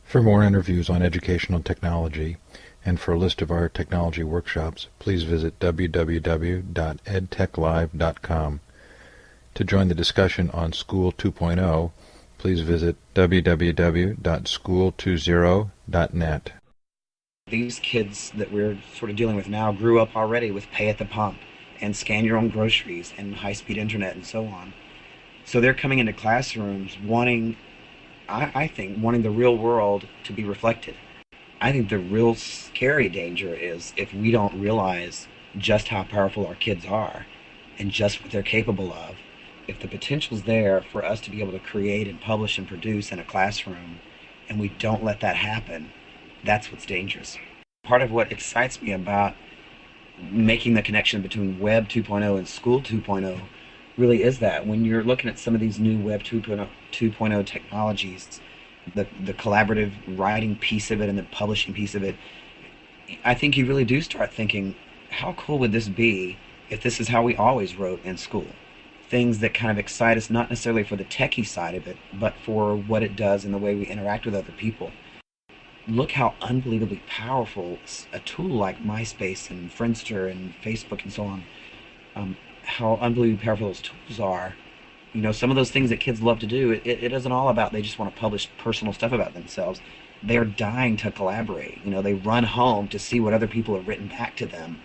For more interviews on educational technology and for a list of our technology workshops, please visit www.edtechlive.com. To join the discussion on School 2.0, please visit www.school20.net. These kids that we're sort of dealing with now grew up already with pay at the pump and scan your own groceries and high-speed internet and so on. So they're coming into classrooms wanting, I think, wanting the real world to be reflected. I think the real scary danger is if we don't realize just how powerful our kids are and just what they're capable of. If the potential's there for us to be able to create and publish and produce in a classroom and we don't let that happen, that's what's dangerous. Part of what excites me about making the connection between Web 2.0 and School 2.0 really is that when you're looking at some of these new Web 2.0 technologies, the collaborative writing piece of it and the publishing piece of it, I think you really do start thinking, how cool would this be if this is how we always wrote in school? Things that kind of excite us, not necessarily for the techie side of it, but for what it does and the way we interact with other people. Look how unbelievably powerful a tool like MySpace and Friendster and Facebook and so on, how unbelievably powerful those tools are. You know, some of those things that kids love to do, it isn't all about they just want to publish personal stuff about themselves. They're dying to collaborate. You know, they run home to see what other people have written back to them.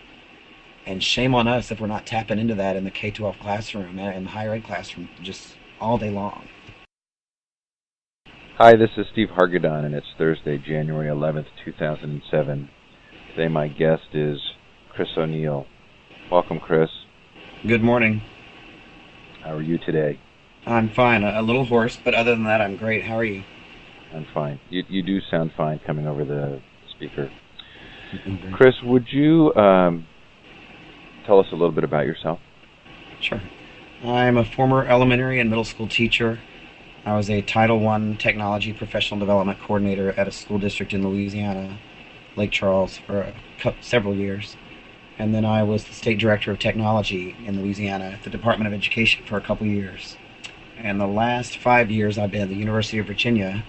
And shame on us if we're not tapping into that in the K-12 classroom and the higher ed classroom just all day long. Hi, this is Steve Hargadon, and it's Thursday, January 11th, 2007. Today my guest is Chris O'Neill. Welcome, Chris. Good morning. How are you today? I'm fine. A little hoarse, but other than that, I'm great. How are you? I'm fine. You do sound fine coming over the speaker. Chris, would you tell us a little bit about yourself? Sure. I'm a former elementary and middle school teacher. I was a Title I Technology Professional Development Coordinator at a school district in Louisiana, Lake Charles, for several years. And then I was the State Director of Technology in Louisiana at the Department of Education for a couple years. And the last 5 years I've been at the University of Virginia,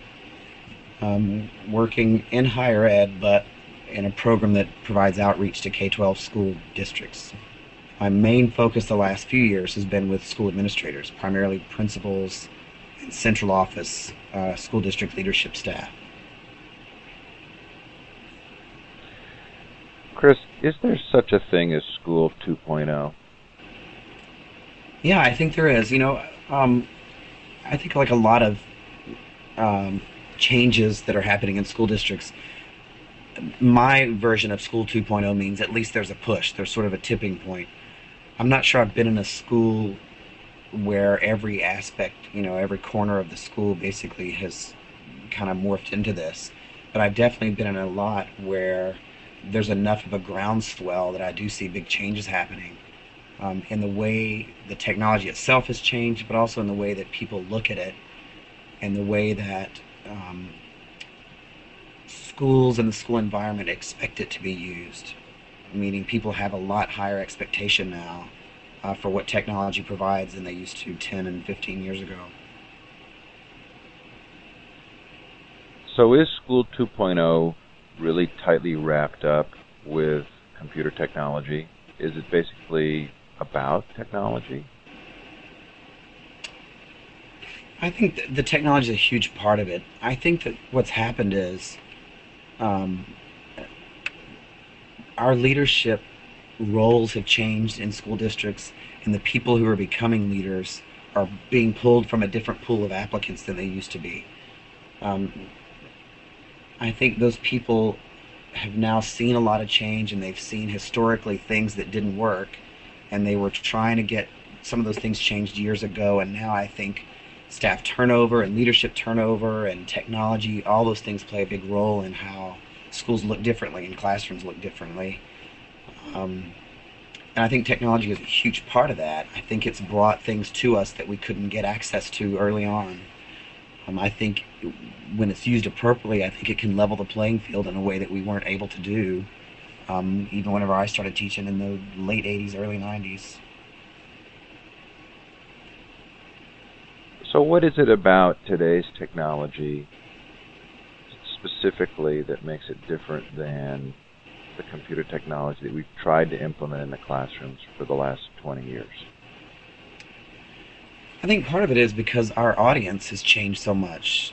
working in higher ed, but in a program that provides outreach to K-12 school districts. My main focus the last few years has been with school administrators, primarily principals and central office school district leadership staff. Chris, is there such a thing as School 2.0? Yeah, I think there is. You know, I think like a lot of changes that are happening in school districts, my version of School 2.0 means at least there's a push. There's sort of a tipping point. I'm not sure I've been in a school where every aspect, you know, every corner of the school basically has kind of morphed into this. But I've definitely been in a lot where there's enough of a groundswell that I do see big changes happening in the way the technology itself has changed, but also in the way that people look at it and the way that schools and the school environment expect it to be used. Meaning people have a lot higher expectation now for what technology provides than they used to 10 and 15 years ago. So is School 2.0 really tightly wrapped up with computer technology? Is it basically about technology? I think the technology is a huge part of it. I think that what's happened is our leadership roles have changed in school districts, and the people who are becoming leaders are being pulled from a different pool of applicants than they used to be. I think those people have now seen a lot of change, and they've seen historically things that didn't work, and they were trying to get some of those things changed years ago, and now I think staff turnover and leadership turnover and technology, all those things play a big role in how schools look differently and classrooms look differently. And I think technology is a huge part of that. I think it's brought things to us that we couldn't get access to early on. I think when it's used appropriately, I think it can level the playing field in a way that we weren't able to do even whenever I started teaching in the late 80s, early 90s. So what is it about today's technology, specifically that makes it different than the computer technology that we've tried to implement in the classrooms for the last 20 years? I think part of it is because our audience has changed so much.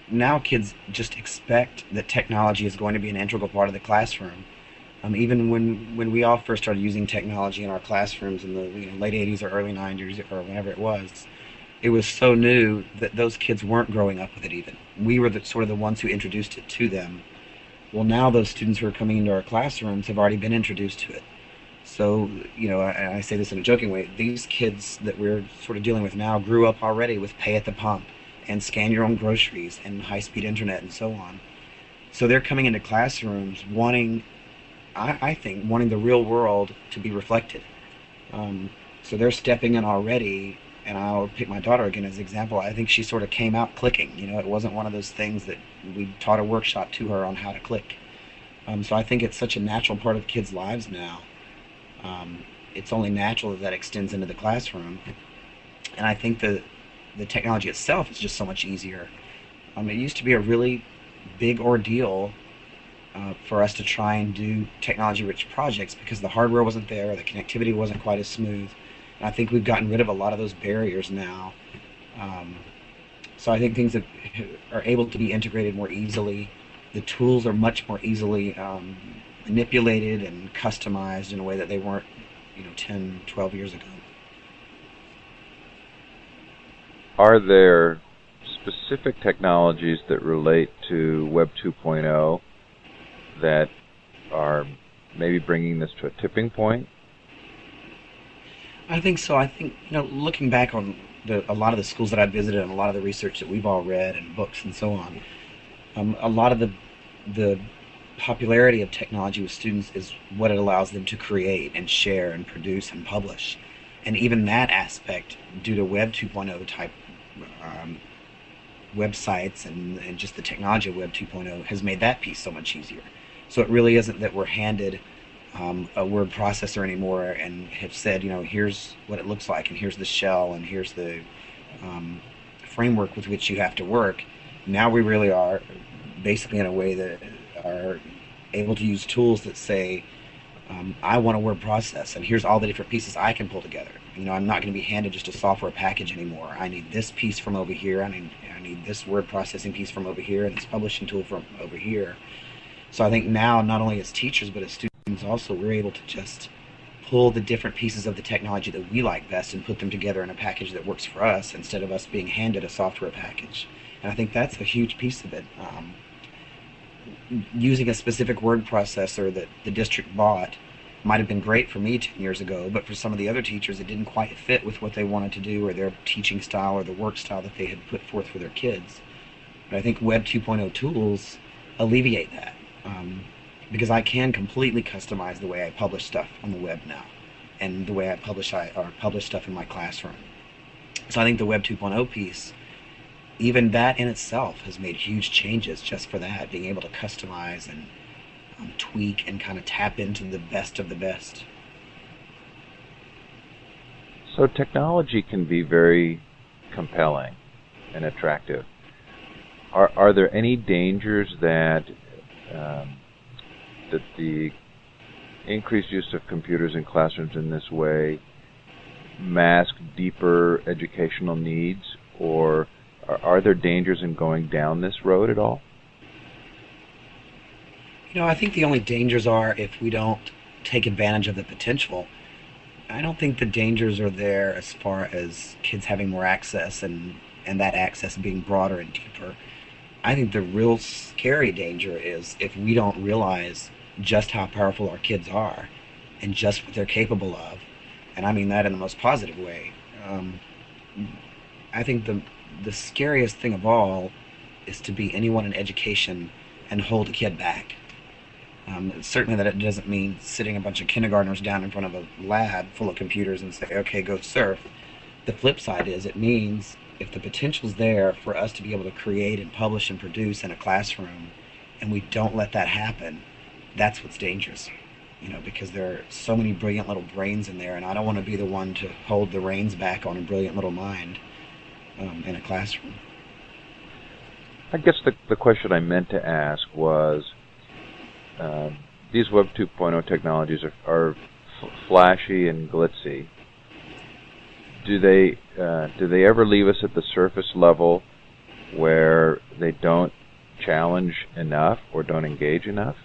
Now kids just expect that technology is going to be an integral part of the classroom. Even when we all first started using technology in our classrooms in the late 80s or early 90s or whenever it was so new that those kids weren't growing up with it even. We were sort of the ones who introduced it to them. Well, now those students who are coming into our classrooms have already been introduced to it. So, I say this in a joking way, these kids that we're sort of dealing with now grew up already with pay at the pump and scan your own groceries and high-speed internet and so on. So they're coming into classrooms wanting, I think, wanting the real world to be reflected. So they're stepping in already, and I'll pick my daughter again as an example. I think she sort of came out clicking. It wasn't one of those things that we taught a workshop to her on how to click. So I think it's such a natural part of kids' lives now. It's only natural that extends into the classroom. And I think the technology itself is just so much easier. It used to be a really big ordeal for us to try and do technology-rich projects because the hardware wasn't there, the connectivity wasn't quite as smooth. And I think we've gotten rid of a lot of those barriers now. So I think things that are able to be integrated more easily. The tools are much more easily manipulated and customized in a way that they weren't 10, 12 years ago. Are there specific technologies that relate to Web 2.0 that are maybe bringing this to a tipping point? I think so. I think, looking back on a lot of the schools that I've visited and a lot of the research that we've all read and books and so on, a lot of the popularity of technology with students is what it allows them to create and share and produce and publish. And even that aspect, due to Web 2.0 type websites and just the technology of Web 2.0, has made that piece so much easier. So it really isn't that we're handed a word processor anymore and have said, here's what it looks like, and here's the shell, and here's the framework with which you have to work. Now we really are basically in a way that are able to use tools that say, I want a word process, and here's all the different pieces I can pull together. I'm not going to be handed just a software package anymore. I need this piece from over here, I need this word processing piece from over here, and this publishing tool from over here. So I think now, not only as teachers, but as students also, we're able to just pull the different pieces of the technology that we like best and put them together in a package that works for us, instead of us being handed a software package. And I think that's a huge piece of it. Using a specific word processor that the district bought might have been great for me 10 years ago, but for some of the other teachers it didn't quite fit with what they wanted to do, or their teaching style, or the work style that they had put forth for their kids. But I think Web 2.0 tools alleviate that, because I can completely customize the way I publish stuff on the web now, and the way I publish stuff in my classroom. So I think the Web 2.0 piece, even that in itself, has made huge changes just for that, being able to customize and tweak and kind of tap into the best of the best. So technology can be very compelling and attractive. Are there any dangers that that the increased use of computers in classrooms in this way mask deeper educational needs, or are there dangers in going down this road at all? I think the only dangers are if we don't take advantage of the potential. I don't think the dangers are there as far as kids having more access and that access being broader and deeper. I think the real scary danger is if we don't realize just how powerful our kids are and just what they're capable of. And I mean that in the most positive way. I think the scariest thing of all is to be anyone in education and hold a kid back. Certainly that it doesn't mean sitting a bunch of kindergartners down in front of a lab full of computers and say, okay, go surf. The flip side is it means if the potential's there for us to be able to create and publish and produce in a classroom, and we don't let that happen, that's what's dangerous. Because there are so many brilliant little brains in there, and I don't want to be the one to hold the reins back on a brilliant little mind in a classroom. I guess the question I meant to ask was, these Web 2.0 technologies are flashy and glitzy. Do they ever leave us at the surface level where they don't challenge enough or don't engage enough?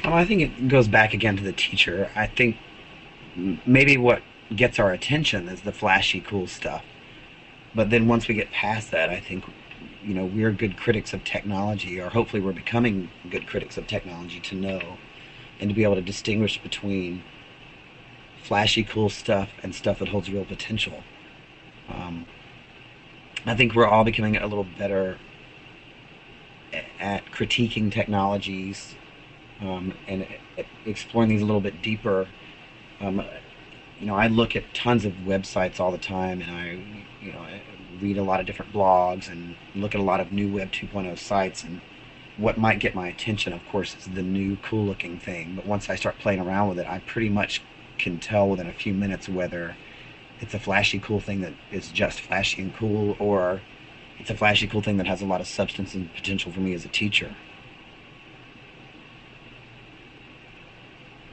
Well, I think it goes back again to the teacher. I think maybe what gets our attention is the flashy, cool stuff. But then once we get past that, I think, we're good critics of technology, or hopefully we're becoming good critics of technology, to know and to be able to distinguish between flashy, cool stuff and stuff that holds real potential. I think we're all becoming a little better at critiquing technologies, and exploring these a little bit deeper. I look at tons of websites all the time, and I read a lot of different blogs and look at a lot of new Web 2.0 sites. And what might get my attention, of course, is the new cool-looking thing. But once I start playing around with it, I pretty much can tell within a few minutes whether it's a flashy, cool thing that is just flashy and cool, or it's a flashy, cool thing that has a lot of substance and potential for me as a teacher.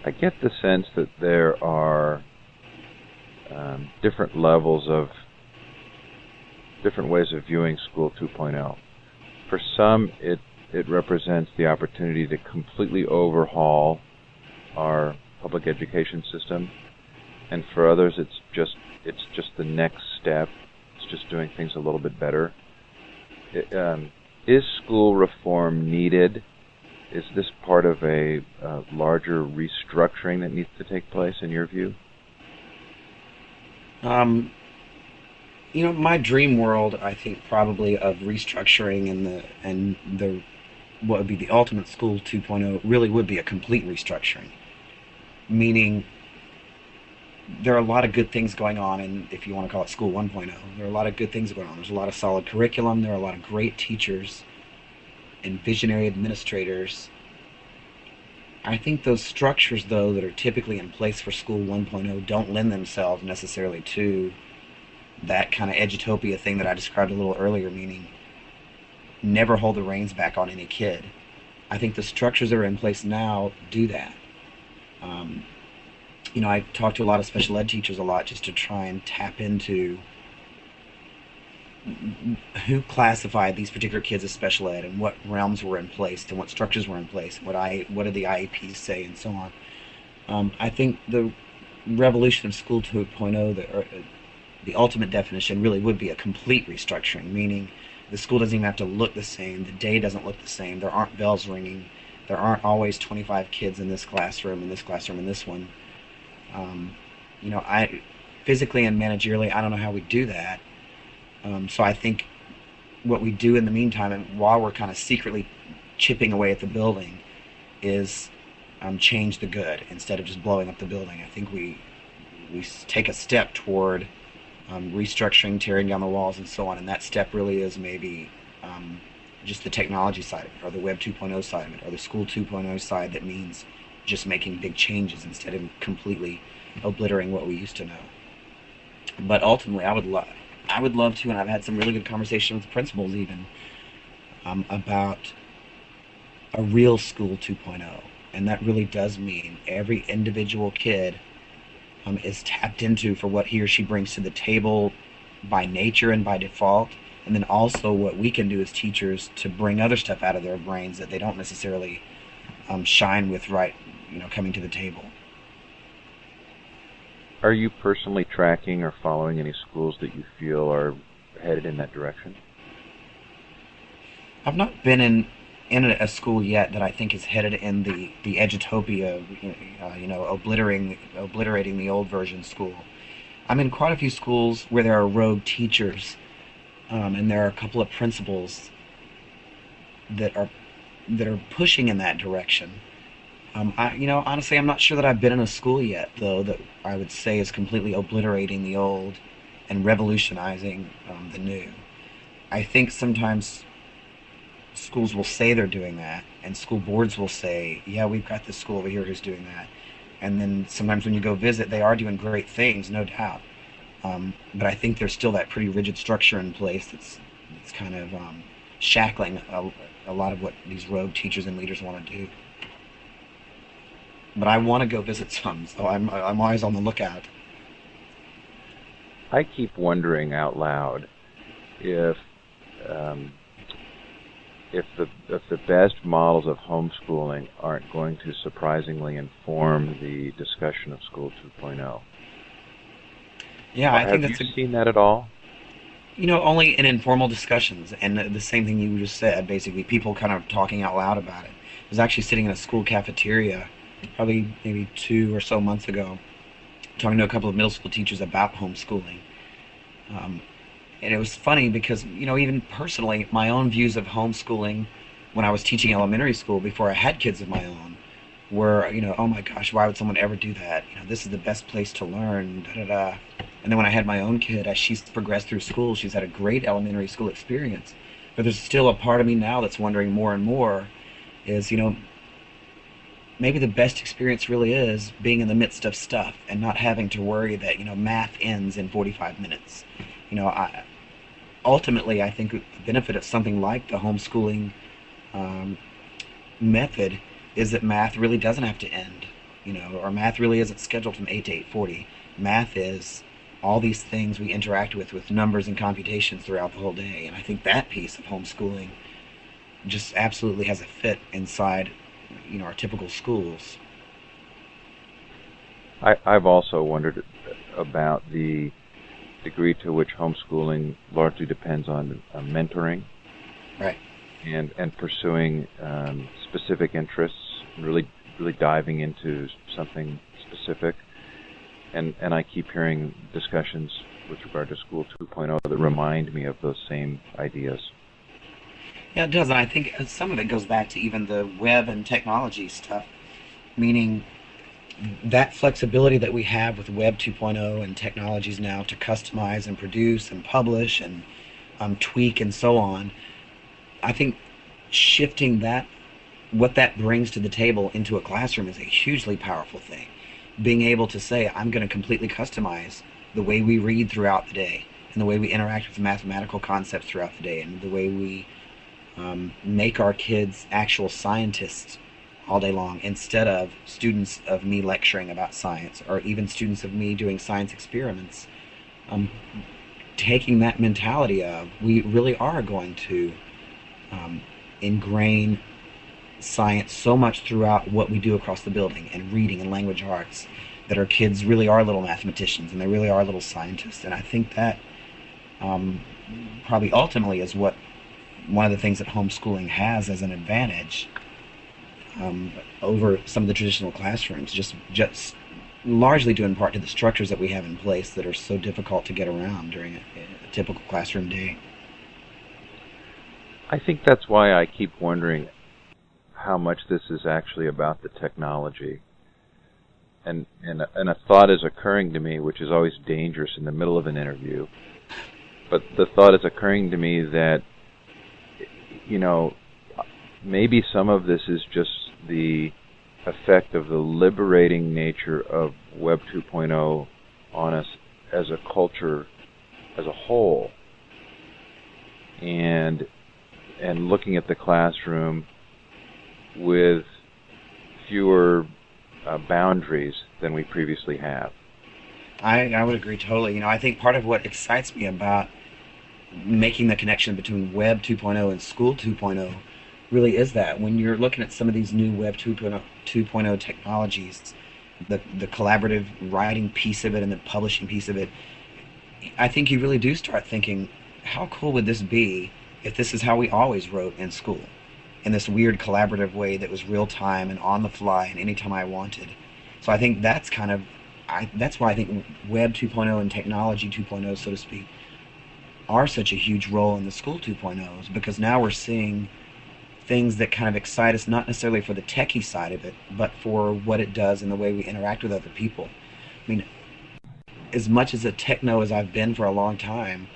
I get the sense that there are different levels of different ways of viewing School 2.0. For some, it represents the opportunity to completely overhaul our public education system, and for others, it's just the next step. It's just doing things a little bit better. Is school reform needed? Is this part of a larger restructuring that needs to take place, in your view? My dream world, I think, probably of restructuring and the what would be the ultimate School 2.0 really would be a complete restructuring. Meaning, there are a lot of good things going on, and if you want to call it School 1.0, there are a lot of good things going on. There's a lot of solid curriculum. There are a lot of great teachers and visionary administrators. I think those structures, though, that are typically in place for School 1.0 don't lend themselves necessarily to that kind of edutopia thing that I described a little earlier, meaning never hold the reins back on any kid. I think the structures that are in place now do that. I talk to a lot of special ed teachers a lot just to try and tap into who classified these particular kids as special ed, and what realms were in place, and what structures were in place, what did the IEPs say, and so on. I think the revolution of School 2.0, the ultimate definition, really would be a complete restructuring, meaning the school doesn't even have to look the same, the day doesn't look the same, there aren't bells ringing, there aren't always 25 kids in this classroom, in this classroom, in this one. I physically and managerially, I don't know how we do that. So I think what we do in the meantime, and while we're kind of secretly chipping away at the building, is change the good instead of just blowing up the building. I think we take a step toward restructuring, tearing down the walls, and so on. And that step really is maybe just the technology side of it, or the Web 2.0 side of it, or the School 2.0 side that means just making big changes instead of completely obliterating what we used to know. But ultimately, I would love to, and I've had some really good conversations with principals even, about a real School 2.0. And that really does mean every individual kid is tapped into for what he or she brings to the table by nature and by default, and then also what we can do as teachers to bring other stuff out of their brains that they don't necessarily shine with coming to the table. Are you personally tracking or following any schools that you feel are headed in that direction? I've not been in a school yet that I think is headed in the edutopia, obliterating the old version school. I'm in quite a few schools where there are rogue teachers, and there are a couple of principals that are pushing in that direction. Honestly, I'm not sure that I've been in a school yet, though, that I would say is completely obliterating the old and revolutionizing the new. I think sometimes schools will say they're doing that, and school boards will say, yeah, we've got this school over here who's doing that. And then sometimes when you go visit, they are doing great things, no doubt. But I think there's still that pretty rigid structure in place that's It's kind of shackling a lot of what these rogue teachers and leaders want to do. But I want to go visit some, so I'm always on the lookout. I keep wondering out loud if the best models of homeschooling aren't going to surprisingly inform the discussion of School 2.0. Yeah, I think Have you seen that at all? only in informal discussions, and the same thing you just said, basically, people kind of talking out loud about it. I was actually sitting in a school cafeteria probably maybe 2 or so months ago, talking to a couple of middle school teachers about homeschooling. And it was funny because, even personally, my own views of homeschooling when I was teaching elementary school before I had kids of my own were, oh my gosh, why would someone ever do that? This is the best place to learn, da da da. And then when I had my own kid, as she's progressed through school, she's had a great elementary school experience. But there's still a part of me now that's wondering more and more is, maybe the best experience really is being in the midst of stuff and not having to worry that, math ends in 45 minutes. Ultimately, I think the benefit of something like the homeschooling method is that math really doesn't have to end, or math really isn't scheduled from 8 to 8:40. Math is all these things we interact with numbers and computations throughout the whole day. And I think that piece of homeschooling just absolutely has a fit inside, our typical schools. I've also wondered about the degree to which homeschooling largely depends on mentoring, Right. and pursuing specific interests, really diving into something specific. And I keep hearing discussions with regard to School 2.0 that remind me of those same ideas. Yeah, it does. And I think some of it goes back to even the web and technology stuff, meaning that flexibility that we have with Web 2.0 and technologies now to customize and produce and publish and tweak and so on. I think shifting that, what that brings to the table into a classroom is a hugely powerful thing. Being able to say, I'm going to completely customize the way we read throughout the day and the way we interact with mathematical concepts throughout the day and the way we make our kids actual scientists all day long instead of students of me lecturing about science or even students of me doing science experiments. Taking that mentality of we really are going to ingrain science so much throughout what we do across the building and reading and language arts that our kids really are little mathematicians and they really are little scientists. And I think that probably ultimately is what one of the things that homeschooling has as an advantage over some of the traditional classrooms, just largely due in part to the structures that we have in place that are so difficult to get around during a typical classroom day. I think that's why I keep wondering how much this is actually about the technology. And a thought is occurring to me, which is always dangerous in the middle of an interview. But the thought is occurring to me that, maybe some of this is just the effect of the liberating nature of Web 2.0 on us as a culture as a whole. And looking at the classroom with fewer boundaries than we previously have. I would agree totally. I think part of what excites me about making the connection between Web 2.0 and School 2.0 really is that when you're looking at some of these new Web 2.0 technologies, the collaborative writing piece of it and the publishing piece of it, I think you really do start thinking, how cool would this be if this is how we always wrote in school, in this weird collaborative way that was real time and on the fly and anytime I wanted. So I think that's that's why I think Web 2.0 and Technology 2.0, so to speak, are such a huge role in the School 2.0s, because now we're seeing things that kind of excite us, not necessarily for the techie side of it, but for what it does in the way we interact with other people. I mean, as much as a techno as I've been for a long time,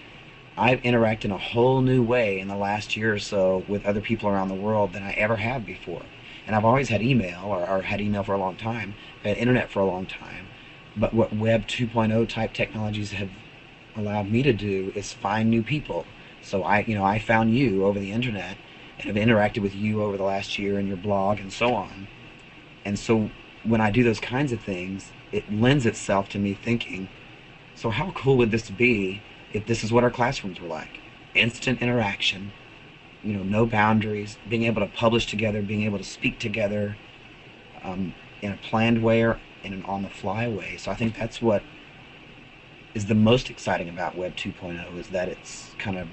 I've interacted in a whole new way in the last year or so with other people around the world than I ever have before. And I've always had email, or had email for a long time, had internet for a long time. But what Web 2.0 type technologies have allowed me to do is find new people, So I found you over the internet and have interacted with you over the last year in your blog and so on. And so when I do those kinds of things, it lends itself to me thinking, so how cool would this be if this is what our classrooms were like? Instant interaction, no boundaries, being able to publish together, being able to speak together in a planned way or in an on-the-fly way. So I think that's what is the most exciting about Web 2.0, is that it's kind of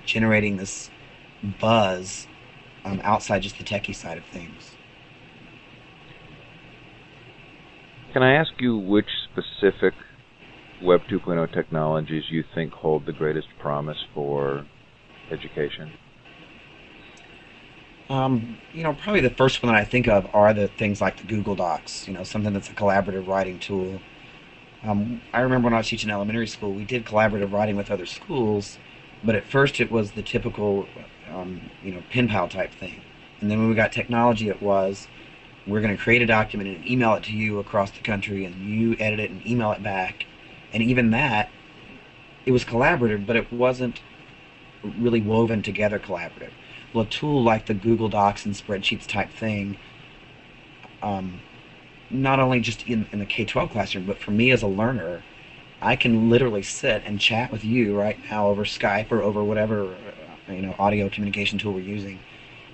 generating this buzz outside just the techie side of things. Can I ask you which specific Web 2.0 technologies you think hold the greatest promise for education? Probably the first one that I think of are the things like the Google Docs, something that's a collaborative writing tool. I remember when I was teaching elementary school, we did collaborative writing with other schools, but at first it was the typical, pen pal type thing. And then when we got technology, it was, we're going to create a document and email it to you across the country, and you edit it and email it back. And even that, it was collaborative, but it wasn't really woven together collaborative. Well, a tool like the Google Docs and spreadsheets type thing, not only just in the K-12 classroom, but for me as a learner, I can literally sit and chat with you right now over Skype or over whatever audio communication tool we're using,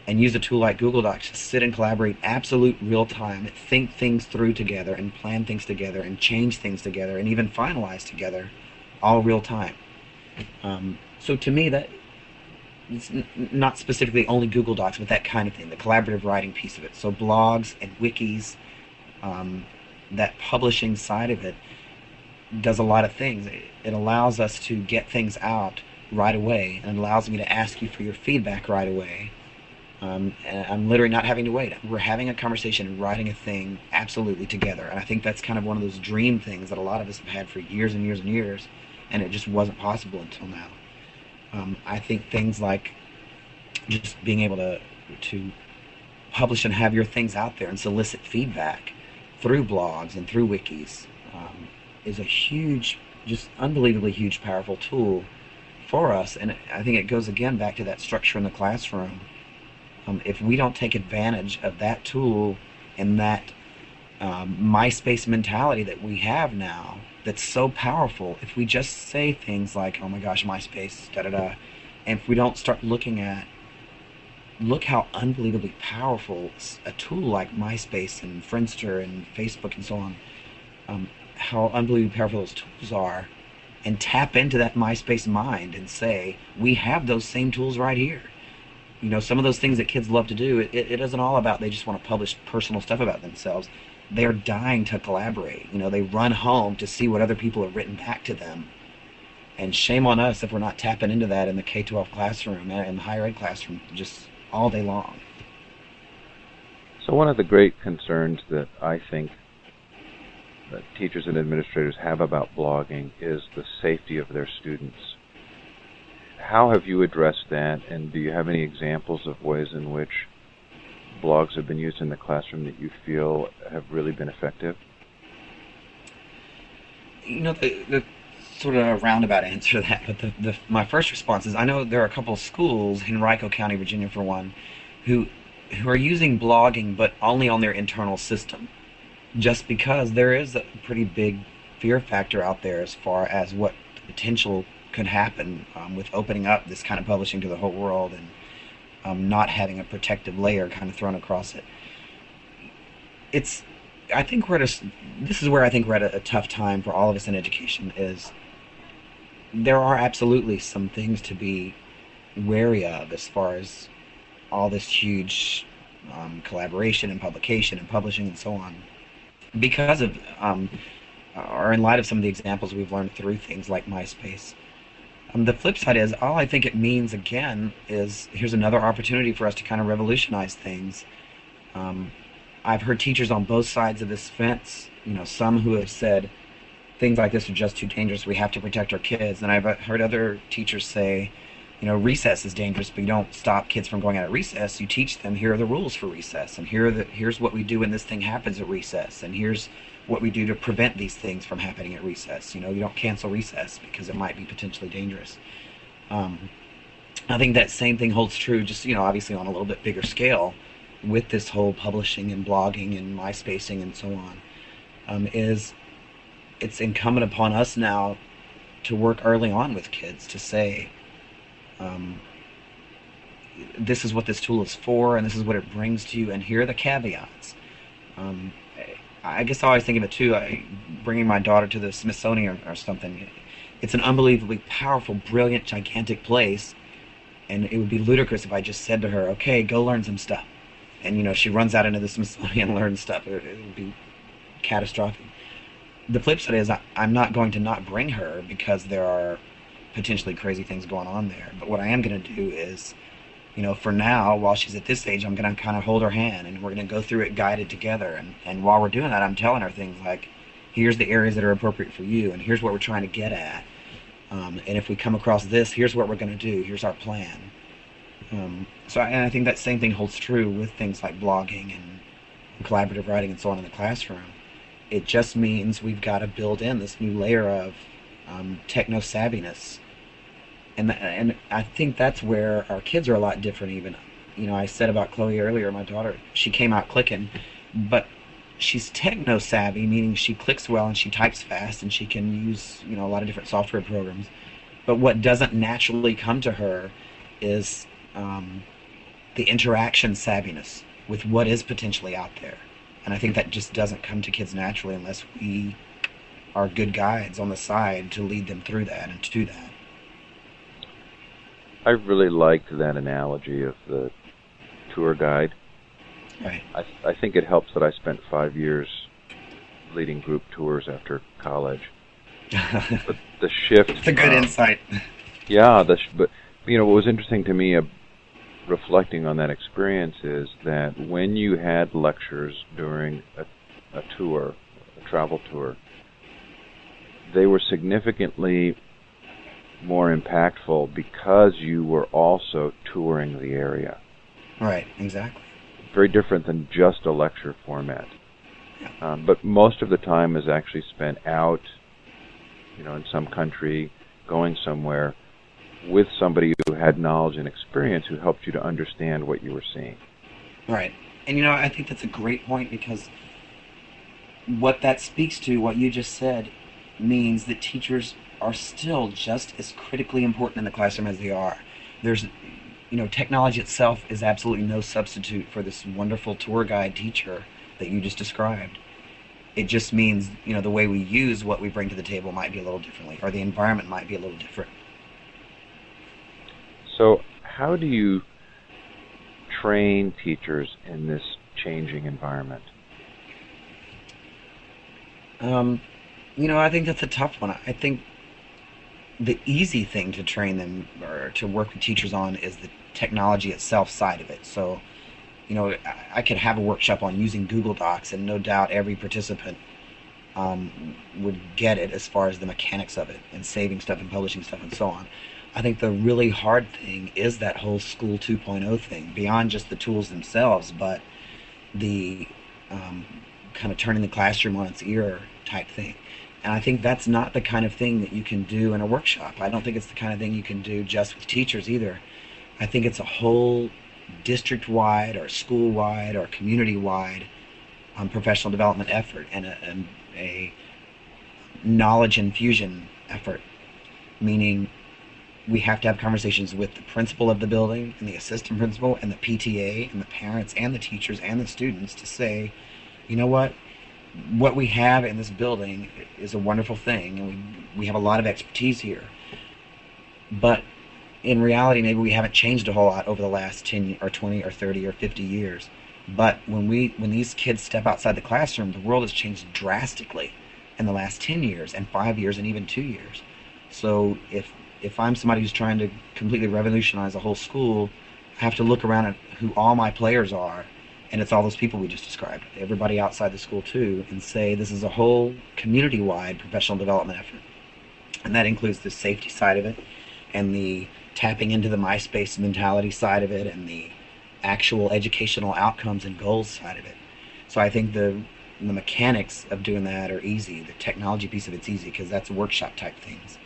and use a tool like Google Docs to sit and collaborate absolute real time, think things through together, and plan things together, and change things together, and even finalize together, all real time. So to me, that it's not specifically only Google Docs, but that kind of thing, the collaborative writing piece of it. So blogs and wikis, that publishing side of it does a lot of things. It allows us to get things out right away, and allows me to ask you for your feedback right away. And I'm literally not having to wait. We're having a conversation and writing a thing absolutely together. And I think that's kind of one of those dream things that a lot of us have had for years and years and years, and it just wasn't possible until now. I think things like just being able to publish and have your things out there and solicit feedback through blogs and through wikis is a huge, just unbelievably huge, powerful tool for us. And I think it goes again back to that structure in the classroom. If we don't take advantage of that tool and that MySpace mentality that we have now, that's so powerful, if we just say things like, oh my gosh, MySpace, da-da-da, and if we don't start looking at, look how unbelievably powerful a tool like MySpace and Friendster and Facebook and so on, how unbelievably powerful those tools are, and tap into that MySpace mind and say, we have those same tools right here. Some of those things that kids love to do, it isn't all about they just want to publish personal stuff about themselves. They're dying to collaborate. They run home to see what other people have written back to them. And shame on us if we're not tapping into that in the K-12 classroom and the higher ed classroom just all day long. So one of the great concerns that I think that teachers and administrators have about blogging is the safety of their students. How have you addressed that, and do you have any examples of ways in which blogs have been used in the classroom that you feel have really been effective? The sort of a roundabout answer to that, but my first response is, I know there are a couple of schools, Henrico County, Virginia for one, who are using blogging but only on their internal system, just because there is a pretty big fear factor out there as far as what the potential could happen with opening up this kind of publishing to the whole world and not having a protective layer kind of thrown across it. I think this is where I think we're at a tough time for all of us in education. Is there are absolutely some things to be wary of as far as all this huge collaboration and publication and publishing and so on, because of or in light of some of the examples we've learned through things like MySpace. The flip side is, all I think it means, again, is here's another opportunity for us to kind of revolutionize things. I've heard teachers on both sides of this fence, some who have said things like this are just too dangerous, we have to protect our kids. And I've heard other teachers say, recess is dangerous, but you don't stop kids from going out at recess. You teach them, here are the rules for recess, and here's what we do when this thing happens at recess, and here's what we do to prevent these things from happening at recess. You don't cancel recess because it might be potentially dangerous. I think that same thing holds true, just obviously on a little bit bigger scale, with this whole publishing and blogging and MySpacing and so on. Is it's incumbent upon us now to work early on with kids to say, um, this is what this tool is for, and this is what it brings to you, and here are the caveats. Um, I guess I always think of it too. Bringing my daughter to the Smithsonian or something. It's an unbelievably powerful, brilliant, gigantic place, and it would be ludicrous if I just said to her, "Okay, go learn some stuff," and she runs out into the Smithsonian and learns stuff. It would be catastrophic. The flip side is I'm not going to not bring her because there are potentially crazy things going on there. But what I am going to do is, for now, while she's at this age, I'm going to kind of hold her hand and we're going to go through it guided together. And while we're doing that, I'm telling her things like, here's the areas that are appropriate for you, and here's what we're trying to get at. And if we come across this, here's what we're going to do. Here's our plan. And I think that same thing holds true with things like blogging and collaborative writing and so on in the classroom. It just means we've got to build in this new layer of techno savviness, and I think that's where our kids are a lot different. Even, I said about Chloe earlier, my daughter, she came out clicking, but she's techno savvy, meaning she clicks well and she types fast and she can use a lot of different software programs. But what doesn't naturally come to her is the interaction savviness with what is potentially out there. And I think that just doesn't come to kids naturally unless we are good guides on the side to lead them through that and to do that. I really liked that analogy of the tour guide. Right. I think it helps that I spent 5 years leading group tours after college. But the shift... It's a good insight. Yeah, but what was interesting to me reflecting on that experience is that when you had lectures during a tour, a travel tour, they were significantly more impactful because you were also touring the area. Right, exactly. Very different than just a lecture format. Yeah. But most of the time is actually spent out, in some country, going somewhere, with somebody who had knowledge and experience who helped you to understand what you were seeing. Right. And I think that's a great point, because what that speaks to, what you just said, means that teachers are still just as critically important in the classroom as they are. There's, technology itself is absolutely no substitute for this wonderful tour guide teacher that you just described. It just means, the way we use what we bring to the table might be a little differently, or the environment might be a little different. So how do you train teachers in this changing environment? I think that's a tough one. I think the easy thing to train them or to work with teachers on is the technology itself side of it. So, I could have a workshop on using Google Docs, and no doubt every participant would get it as far as the mechanics of it and saving stuff and publishing stuff and so on. I think the really hard thing is that whole School 2.0 thing, beyond just the tools themselves, but the kind of turning the classroom on its ear type thing. And I think that's not the kind of thing that you can do in a workshop. I don't think it's the kind of thing you can do just with teachers either. I think it's a whole district-wide or school-wide or community-wide professional development effort, and a knowledge infusion effort, meaning we have to have conversations with the principal of the building and the assistant principal and the PTA and the parents and the teachers and the students to say, what we have in this building is a wonderful thing, and we have a lot of expertise here. But in reality, maybe we haven't changed a whole lot over the last 10 or 20 or 30 or 50 years. But when these kids step outside the classroom, the world has changed drastically in the last 10 years and 5 years and even 2 years. So if I'm somebody who's trying to completely revolutionize a whole school, I have to look around at who all my players are, and it's all those people we just described, everybody outside the school too, and say this is a whole community-wide professional development effort. And that includes the safety side of it, and the tapping into the MySpace mentality side of it, and the actual educational outcomes and goals side of it. So I think the mechanics of doing that are easy. The technology piece of it's easy because that's workshop type things.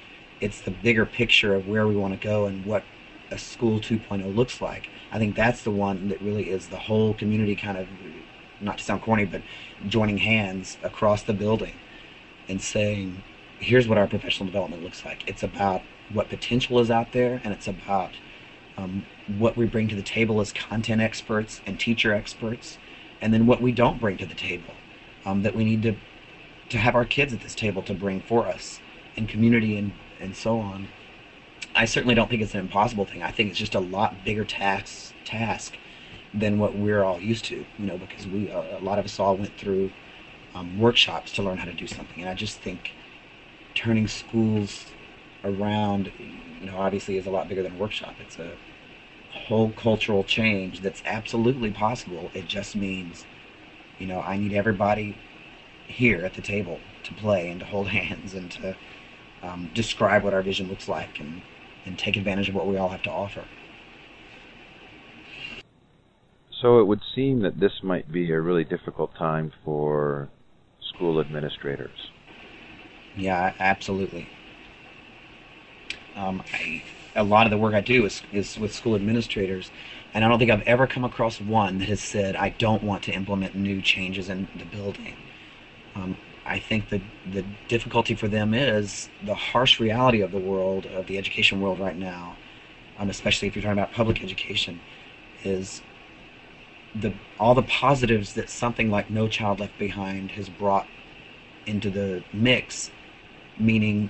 It's the bigger picture of where we want to go and what a school 2.0 looks like. I think that's the one that really is the whole community kind of, not to sound corny, but joining hands across the building and saying, here's what our professional development looks like. It's about what potential is out there, and it's about what we bring to the table as content experts and teacher experts, and then what we don't bring to the table, that we need to have our kids at this table to bring for us, and community and so on. I certainly don't think it's an impossible thing. I think it's just a lot bigger task than what we're all used to, because a lot of us all went through workshops to learn how to do something. And I just think turning schools around, obviously is a lot bigger than a workshop. It's a whole cultural change that's absolutely possible. It just means, I need everybody here at the table to play and to hold hands and to describe what our vision looks like and take advantage of what we all have to offer. So it would seem that this might be a really difficult time for school administrators. Yeah, absolutely. A lot of the work I do is with school administrators, and I don't think I've ever come across one that has said, I don't want to implement new changes in the building. I think the difficulty for them is the harsh reality of the world, of the education world right now, especially if you're talking about public education, is all the positives that something like No Child Left Behind has brought into the mix, meaning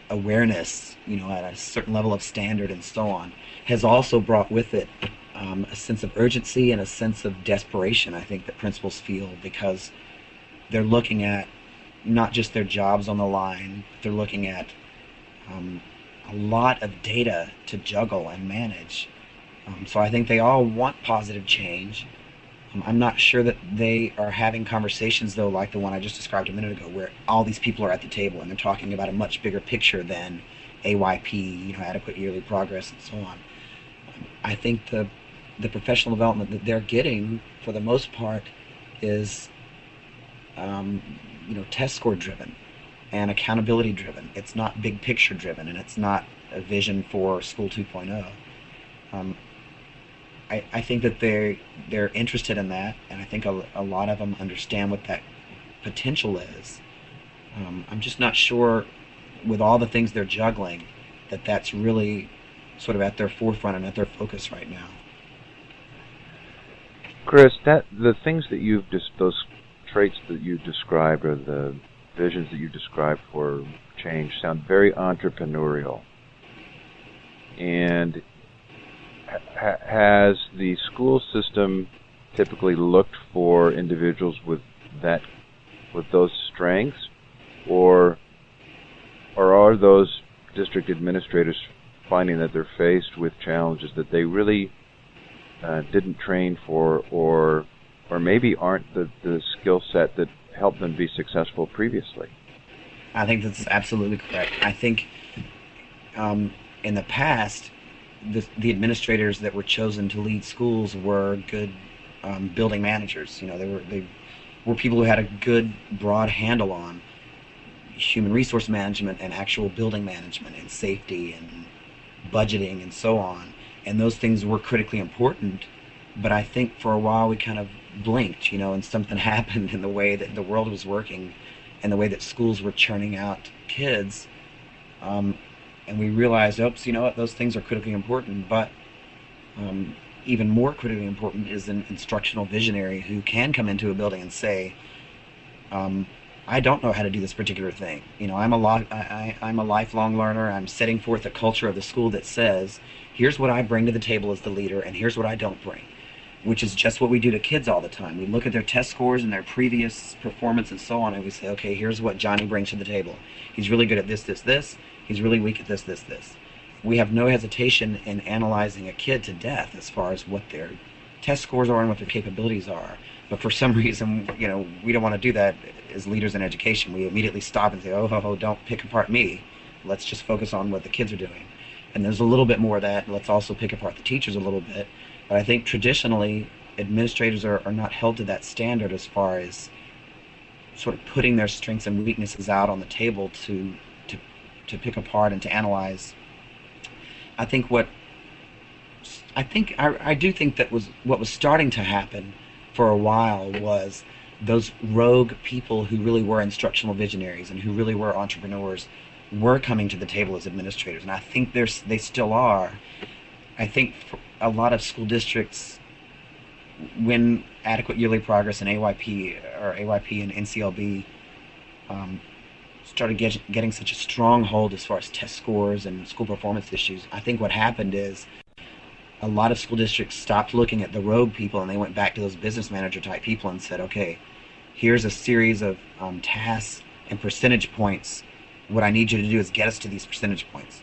awareness, at a certain level of standard and so on, has also brought with it a sense of urgency and a sense of desperation, I think, that principals feel, because they're looking at not just their jobs on the line, but they're looking at a lot of data to juggle and manage. So I think they all want positive change. I'm not sure that they are having conversations, though, like the one I just described a minute ago, where all these people are at the table and they're talking about a much bigger picture than AYP, adequate yearly progress and so on. I think the professional development that they're getting, for the most part, is test score driven and accountability driven. It's not big picture driven, and it's not a vision for School 2.0. I think that they're interested in that, and I think a lot of them understand what that potential is. I'm just not sure, with all the things they're juggling, that that's really sort of at their forefront and at their focus right now. Chris, the things that those traits that you described, or the visions that you described for change, sound very entrepreneurial. And has the school system typically looked for individuals with those strengths, or are those district administrators finding that they're faced with challenges that they really didn't train for, or maybe aren't the skill set that helped them be successful previously? I think that's absolutely correct. I think in the past, the administrators that were chosen to lead schools were good building managers. They were people who had a good broad handle on human resource management and actual building management and safety and budgeting and so on. And those things were critically important. But I think for a while we kind of blinked, and something happened in the way that the world was working and the way that schools were churning out kids. And we realized, oops, what, those things are critically important, but even more critically important is an instructional visionary who can come into a building and say, I don't know how to do this particular thing. I'm a lifelong learner. I'm setting forth a culture of the school that says, here's what I bring to the table as the leader, and here's what I don't bring, which is just what we do to kids all the time. We look at their test scores and their previous performance and so on, and we say, okay, here's what Johnny brings to the table. He's really good at this, this, this. He's really weak at this, this, this. We have no hesitation in analyzing a kid to death as far as what their test scores are and what their capabilities are. But for some reason, we don't want to do that as leaders in education. We immediately stop and say, oh, don't pick apart me. Let's just focus on what the kids are doing. And there's a little bit more of that. Let's also pick apart the teachers a little bit. But I think traditionally, administrators are not held to that standard as far as sort of putting their strengths and weaknesses out on the table to pick apart and to analyze. I think what I do think that was what was starting to happen for a while was those rogue people who really were instructional visionaries and who really were entrepreneurs were coming to the table as administrators, and I think they still are. I think for a lot of school districts, when adequate yearly progress and AYP and NCLB started getting such a strong hold as far as test scores and school performance issues, I think what happened is a lot of school districts stopped looking at the rogue people and they went back to those business manager type people and said, okay, here's a series of tasks and percentage points. What I need you to do is get us to these percentage points.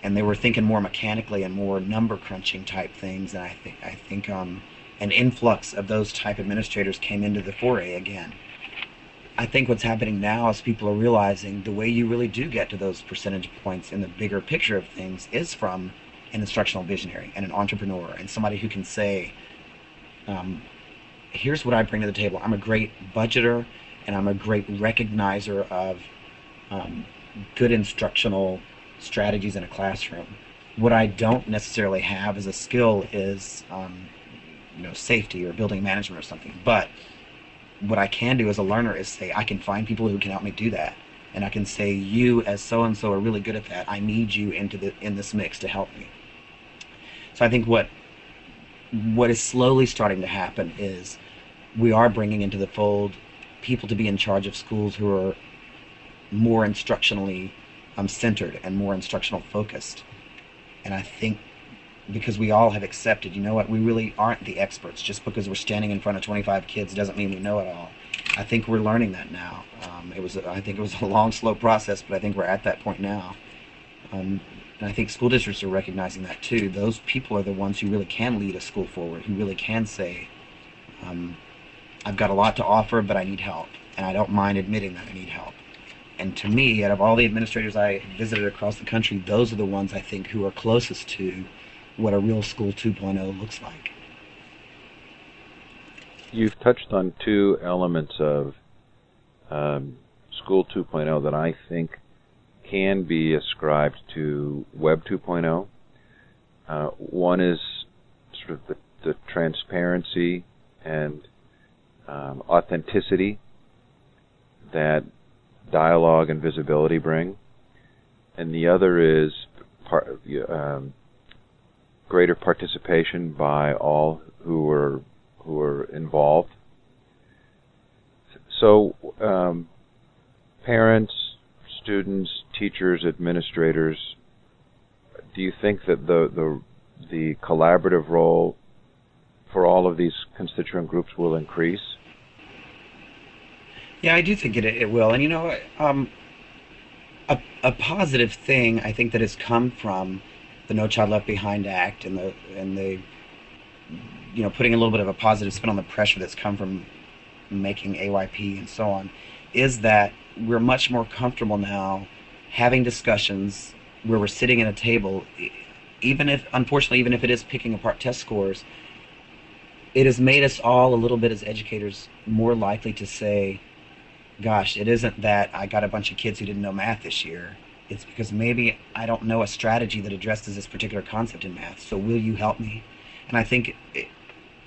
And they were thinking more mechanically and more number crunching type things. And I think an influx of those type administrators came into the foray again. I think what's happening now is people are realizing the way you really do get to those percentage points in the bigger picture of things is from an instructional visionary and an entrepreneur and somebody who can say, here's what I bring to the table. I'm a great budgeter and I'm a great recognizer of good instructional strategies in a classroom. What I don't necessarily have as a skill is safety or building management or something. But what I can do as a learner is say I can find people who can help me do that. And I can say, you as so-and-so are really good at that. I need you in this mix to help me. So I think what is slowly starting to happen is we are bringing into the fold people to be in charge of schools who are more instructionally centered and more instructional focused. And I think because we all have accepted, you know what, we really aren't the experts. Just because we're standing in front of 25 kids doesn't mean we know it all. I think we're learning that now. I think it was a long, slow process, but I think we're at that point now. And I think school districts are recognizing that too. Those people are the ones who really can lead a school forward, who really can say, I've got a lot to offer, but I need help. And I don't mind admitting that I need help. And to me, out of all the administrators I visited across the country, those are the ones I think who are closest to what a real School 2.0 looks like. You've touched on two elements of School 2.0 that I think can be ascribed to Web 2.0. One is sort of the transparency and authenticity that dialogue and visibility bring, and the other is greater participation by all who are involved. So parents, students, teachers, administrators, do you think that the collaborative role for all of these constituent groups will increase? Yeah, I do think it will. And a positive thing I think that has come from the No Child Left Behind Act and the putting a little bit of a positive spin on the pressure that's come from making AYP and so on, is that we're much more comfortable now having discussions where we're sitting at a table, even if it is picking apart test scores. It has made us all a little bit as educators more likely to say, gosh, it isn't that I got a bunch of kids who didn't know math this year. It's because maybe I don't know a strategy that addresses this particular concept in math. So will you help me? And I think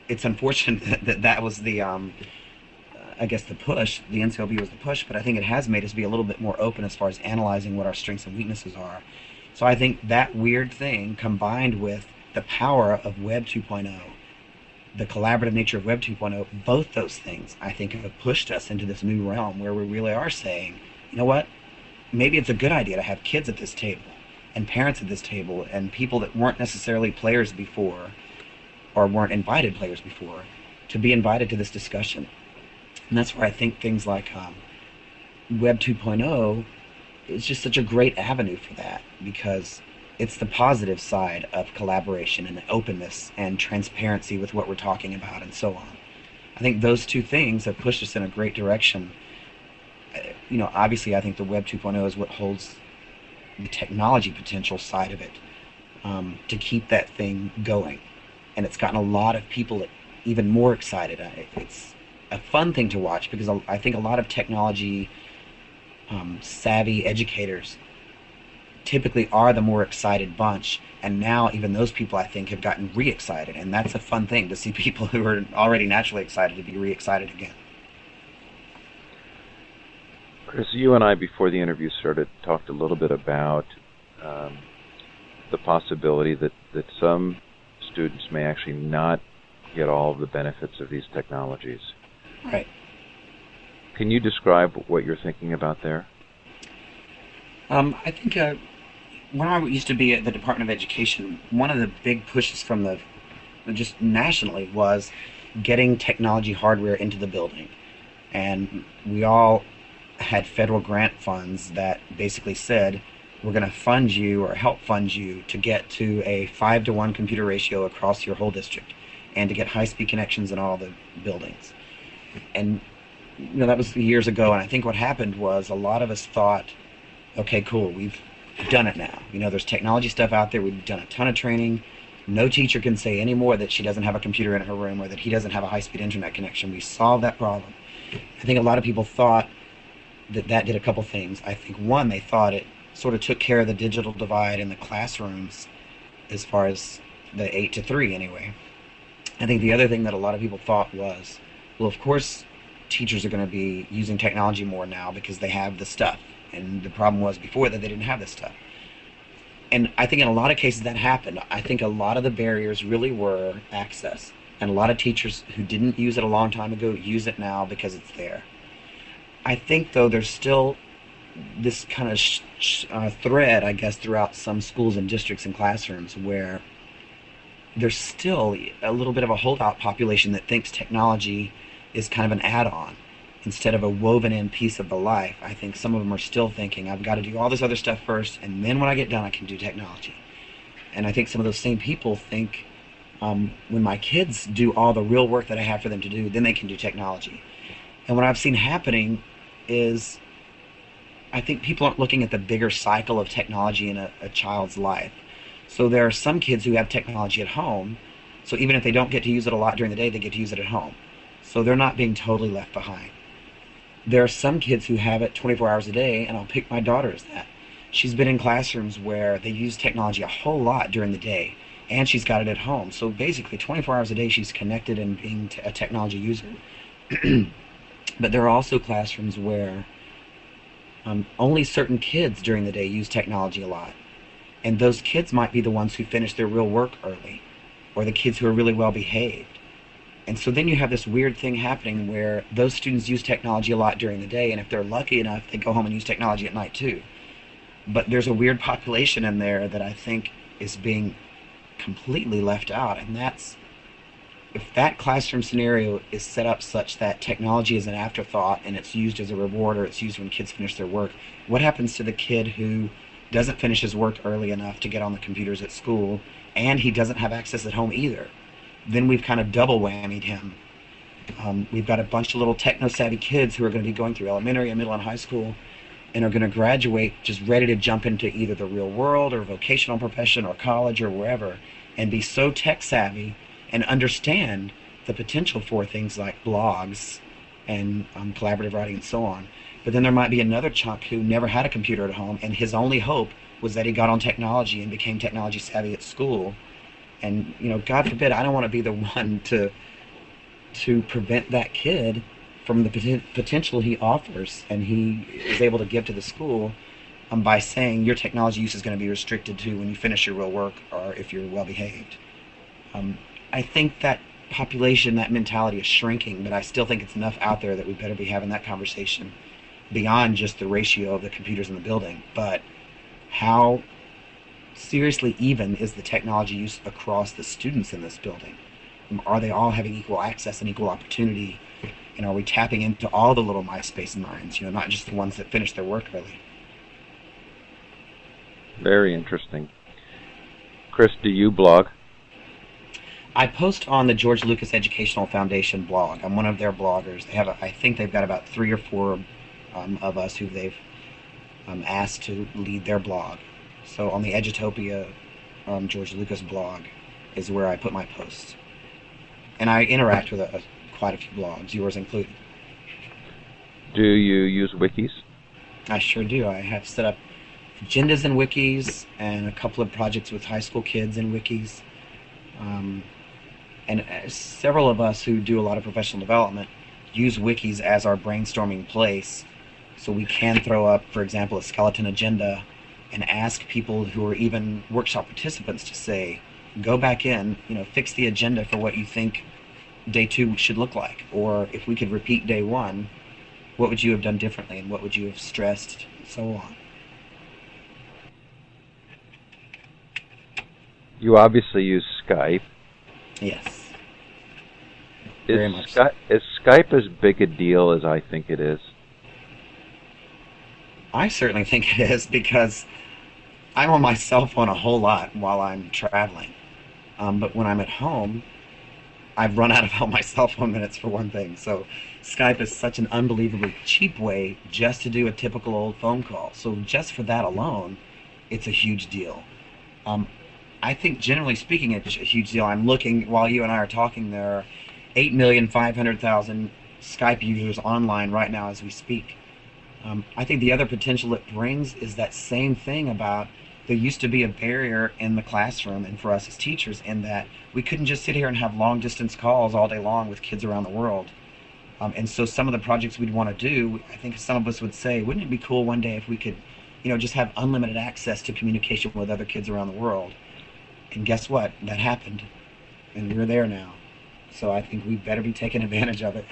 it's unfortunate that was the, I guess the push. The NCLB was the push, but I think it has made us be a little bit more open as far as analyzing what our strengths and weaknesses are. So I think that weird thing combined with the power of Web 2.0, the collaborative nature of Web 2.0, both those things, I think, have pushed us into this new realm where we really are saying, you know what, maybe it's a good idea to have kids at this table and parents at this table and people that weren't necessarily players before or weren't invited players before to be invited to this discussion. And that's where I think things like Web 2.0 is just such a great avenue for that, because it's the positive side of collaboration and openness and transparency with what we're talking about and so on. I think those two things have pushed us in a great direction. Obviously I think the Web 2.0 is what holds the technology potential side of it to keep that thing going. And it's gotten a lot of people even more excited. It's a fun thing to watch because I think a lot of technology savvy educators typically are the more excited bunch. And now even those people, I think, have gotten re-excited. And that's a fun thing to see people who are already naturally excited to be re-excited again. Chris, you and I, before the interview started, talked a little bit about the possibility that some students may actually not get all of the benefits of these technologies. Right. Can you describe what you're thinking about there? I think when I used to be at the Department of Education, one of the big pushes from just nationally was getting technology hardware into the building. And we all had federal grant funds that basically said, we're going to fund you or help fund you to get to a 5-to-1 computer ratio across your whole district and to get high-speed connections in all the buildings. And that was years ago, and I think what happened was a lot of us thought, okay, cool, we've done it now. There's technology stuff out there. We've done a ton of training. No teacher can say anymore that she doesn't have a computer in her room or that he doesn't have a high-speed internet connection. We solved that problem. I think a lot of people thought that did a couple things. I think, one, they thought it sort of took care of the digital divide in the classrooms as far as the 8 to 3 anyway. I think the other thing that a lot of people thought was, well, of course teachers are going to be using technology more now because they have the stuff. And the problem was before that they didn't have this stuff. And I think in a lot of cases that happened. I think a lot of the barriers really were access. And a lot of teachers who didn't use it a long time ago use it now because it's there. I think, though, there's still this kind of thread, I guess, throughout some schools and districts and classrooms where there's still a little bit of a holdout population that thinks technology is kind of an add-on instead of a woven-in piece of the life. I think some of them are still thinking, I've got to do all this other stuff first, and then when I get done, I can do technology. And I think some of those same people think, when my kids do all the real work that I have for them to do, then they can do technology. And what I've seen happening is I think people aren't looking at the bigger cycle of technology in a child's life. So there are some kids who have technology at home, so even if they don't get to use it a lot during the day, they get to use it at home. So they're not being totally left behind. There are some kids who have it 24 hours a day, and I'll pick my daughter as that. She's been in classrooms where they use technology a whole lot during the day, and she's got it at home. So basically 24 hours a day she's connected and being a technology user. But there are also classrooms where only certain kids during the day use technology a lot. And those kids might be the ones who finish their real work early, or the kids who are really well behaved. And so then you have this weird thing happening where those students use technology a lot during the day, and if they're lucky enough, they go home and use technology at night too. But there's a weird population in there that I think is being completely left out, and that's if that classroom scenario is set up such that technology is an afterthought and it's used as a reward or it's used when kids finish their work, what happens to the kid who doesn't finish his work early enough to get on the computers at school and he doesn't have access at home either? Then we've kind of double whammied him. We've got a bunch of little techno-savvy kids who are going to be going through elementary and middle and high school and are going to graduate just ready to jump into either the real world or vocational profession or college or wherever and be so tech-savvy and understand the potential for things like blogs and collaborative writing and so on. But then there might be another chunk who never had a computer at home, and his only hope was that he got on technology and became technology savvy at school. And, God forbid, I don't want to be the one to prevent that kid from the potential he offers and he is able to give to the school by saying your technology use is going to be restricted to when you finish your real work or if you're well behaved. I think that population, that mentality is shrinking, but I still think it's enough out there that we better be having that conversation beyond just the ratio of the computers in the building. But how seriously even is the technology use across the students in this building? Are they all having equal access and equal opportunity? And are we tapping into all the little MySpace minds, not just the ones that finish their work early? Very interesting. Chris, do you blog? I post on the George Lucas Educational Foundation blog. I'm one of their bloggers. I think they've got about 3 or 4 of us who they've asked to lead their blog. So on the Edutopia George Lucas blog is where I put my posts. And I interact with quite a few blogs, yours included. Do you use wikis? I sure do. I have set up agendas and wikis, and a couple of projects with high school kids and wikis. Um, and several of us who do a lot of professional development use wikis as our brainstorming place. So we can throw up, for example, a skeleton agenda and ask people who are even workshop participants to say, go back in, fix the agenda for what you think day 2 should look like. Or if we could repeat day 1, what would you have done differently and what would you have stressed, and so on. You obviously use Skype. Yes. Is Very much so. Is Skype as big a deal as I think it is? I certainly think it is, because I'm on my cell phone a whole lot while I'm traveling. But when I'm at home, I've run out of all my cell phone minutes, for one thing. So Skype is such an unbelievably cheap way just to do a typical old phone call. So just for that alone, it's a huge deal. I think generally speaking, it's a huge deal. I'm looking, while you and I are talking, there are 8,500,000 Skype users online right now as we speak. I think the other potential it brings is that same thing about there used to be a barrier in the classroom and for us as teachers, in that we couldn't just sit here and have long distance calls all day long with kids around the world. And so some of the projects we'd want to do, I think some of us would say, wouldn't it be cool one day if we could, just have unlimited access to communication with other kids around the world? And guess what? That happened. And we're there now. So I think we better be taking advantage of it.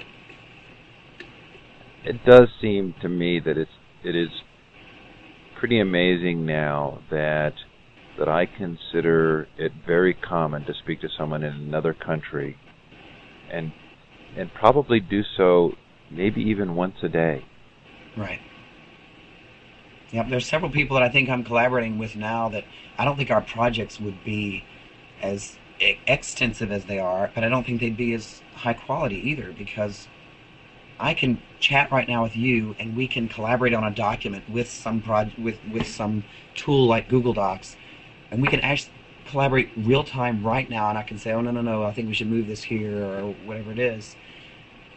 It does seem to me that it is pretty amazing now that I consider it very common to speak to someone in another country, and probably do so maybe even once a day. Right. Yep, there's several people that I think I'm collaborating with now that I don't think our projects would be as extensive as they are, but I don't think they'd be as high quality either, because I can chat right now with you, and we can collaborate on a document with some with some tool like Google Docs, and we can actually collaborate real time right now. And I can say, oh no, I think we should move this here, or whatever it is.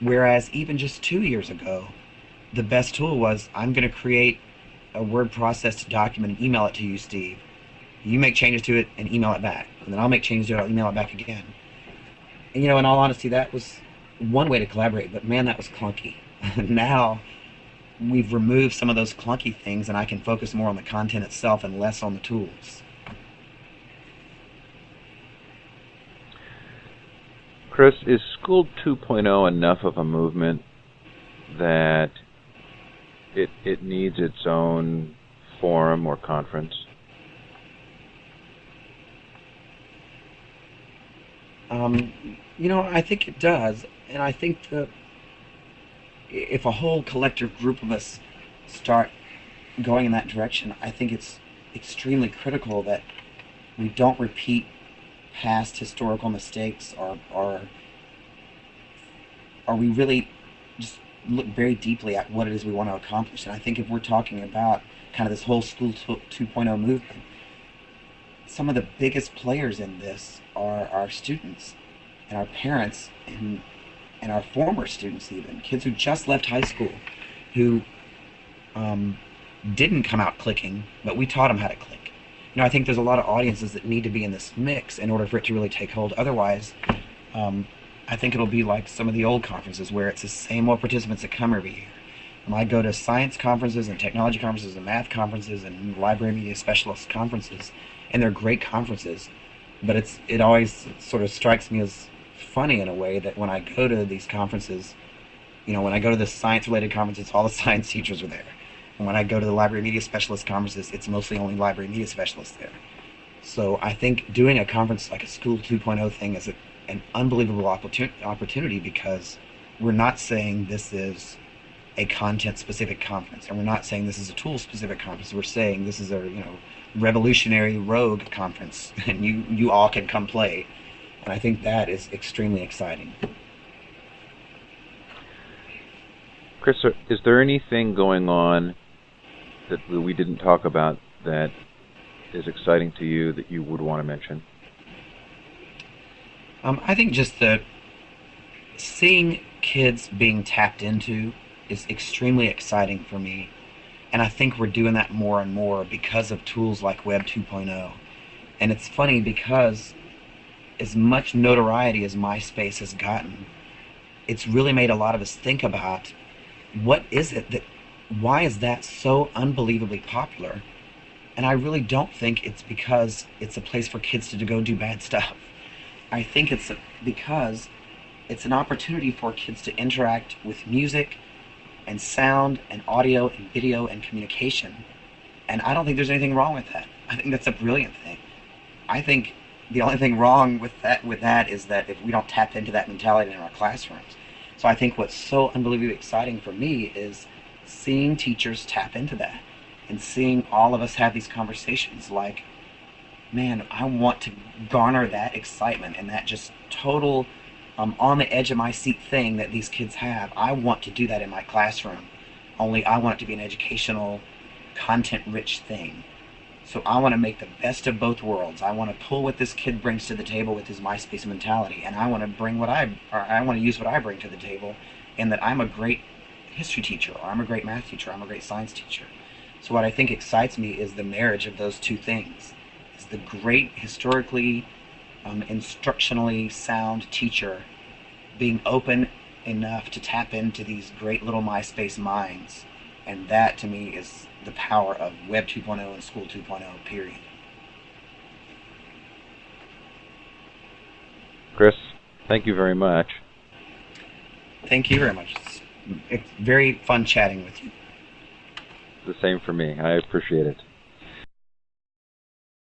Whereas even just 2 years ago, the best tool was, I'm going to create a word processed document and email it to you, Steve. You make changes to it and email it back, and then I'll make changes to it, I'll email it back again. And in all honesty, that was one way to collaborate, but man, that was clunky. Now we've removed some of those clunky things, and I can focus more on the content itself and less on the tools. Chris, is School 2.0 enough of a movement that it needs its own forum or conference? I think it does, and I think that if a whole collective group of us start going in that direction, I think it's extremely critical that we don't repeat past historical mistakes, or we really just look very deeply at what it is we want to accomplish. And I think if we're talking about kind of this whole School 2.0 movement, some of the biggest players in this are our students and our parents, and our former students, even kids who just left high school, who didn't come out clicking, but we taught them how to click. I think there's a lot of audiences that need to be in this mix in order for it to really take hold. Otherwise, I think it'll be like some of the old conferences where it's the same old participants that come every year. I go to science conferences and technology conferences and math conferences and library media specialist conferences, and they're great conferences, but it always sort of strikes me as funny in a way that when I go to these conferences, when I go to the science-related conferences, all the science teachers are there. And when I go to the library media specialist conferences, it's mostly only library media specialists there. So I think doing a conference like a School 2.0 thing is an unbelievable opportunity, because we're not saying this is a content-specific conference, and we're not saying this is a tool-specific conference. We're saying this is a revolutionary rogue conference, and you all can come play. And I think that is extremely exciting. Chris, is there anything going on that we didn't talk about that is exciting to you that you would want to mention? I think just that seeing kids being tapped into is extremely exciting for me. And I think we're doing that more and more because of tools like Web 2.0. And it's funny because as much notoriety as MySpace has gotten, it's really made a lot of us think about what is it that, why is that so unbelievably popular? And I really don't think it's because it's a place for kids to go do bad stuff. I think it's because it's an opportunity for kids to interact with music and sound and audio and video and communication. And I don't think there's anything wrong with that. I think that's a brilliant thing. I think the only thing wrong with that is that if we don't tap into that mentality in our classrooms. So I think what's so unbelievably exciting for me is seeing teachers tap into that and seeing all of us have these conversations like, man, I want to garner that excitement and that just total on the edge of my seat thing that these kids have. I want to do that in my classroom, only I want it to be an educational, content-rich thing. So I want to make the best of both worlds. I want to pull what this kid brings to the table with his MySpace mentality, and I want to bring I want to use what I bring to the table, in that I'm a great history teacher, or I'm a great math teacher, or I'm a great science teacher. So what I think excites me is the marriage of those two things. It's the great, historically, instructionally sound teacher being open enough to tap into these great little MySpace minds. And that, to me, is the power of Web 2.0 and School 2.0, period. Chris, thank you very much. Thank you very much. It's very fun chatting with you. The same for me. I appreciate it.